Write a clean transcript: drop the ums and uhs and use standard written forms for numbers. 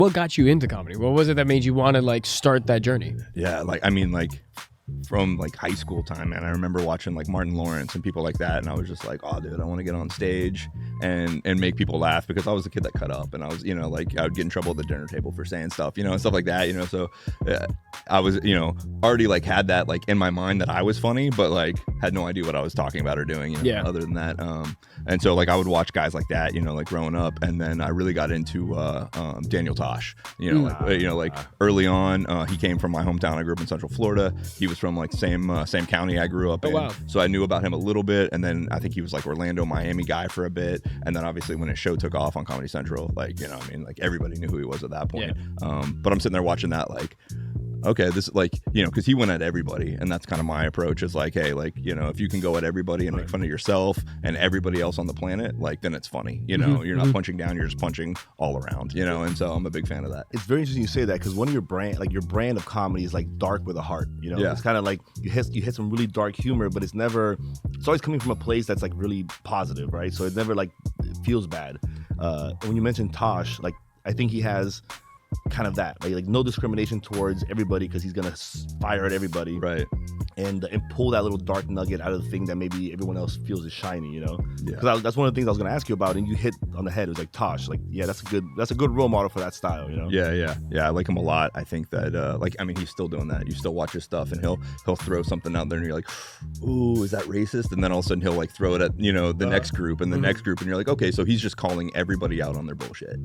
What got you into comedy? What was it that made you want to like start that journey? Yeah, like, I mean, like, from like high school time, and I remember watching like Martin Lawrence and people like that, and I was just like, oh dude, I want to get on stage and make people laugh, because I was the kid that cut up, and I was, you know, like, I would get in trouble at the dinner table for saying stuff, you know, and stuff like that, you know. So I was, you know, already like had that like in my mind that I was funny, but like had no idea what I was talking about or doing, you know, Yeah. other than that. And so like I would watch guys like that, you know, like growing up, and then I really got into Daniel Tosh, you know, like early on. He came from my hometown. I grew up in Central Florida. He was from like same county I grew up in. Wow. So I knew about him a little bit, and then I think he was like Orlando, Miami guy for a bit, and then obviously when his show took off on Comedy Central, like, you know, I mean, like everybody knew who he was at that point. Yeah. But I'm sitting there watching that like, okay, this, like, you know, because he went at everybody, and that's kind of my approach, is like, hey, like, you know, if you can go at everybody and make fun of yourself and everybody else on the planet, like, then it's funny, you know. You're not punching down, you're just punching all around, you know. And so I'm a big fan of that. It's very interesting you say that, because one of your brand of comedy is like dark with a heart, you know. Yeah. It's kind of like you hit some really dark humor, but it's always coming from a place that's like really positive, right? So it never like it feels bad. When you mentioned Tosh, like, I think he has kind of that, like no discrimination towards everybody, because he's gonna fire at everybody, Right. and pull that little dark nugget out of the thing that maybe everyone else feels is shiny, you know. Yeah. Because that's one of the things I was gonna ask you about, and you hit on the head. It was like Tosh, like, yeah, that's a good role model for that style, you know. Yeah, I like him a lot. I think that like, I mean, he's still doing that. You still watch his stuff, and he'll throw something out there, and you're like, ooh, is that racist? And then all of a sudden he'll like throw it at, you know, the next group and the next group, and you're like, okay, so he's just calling everybody out on their bullshit.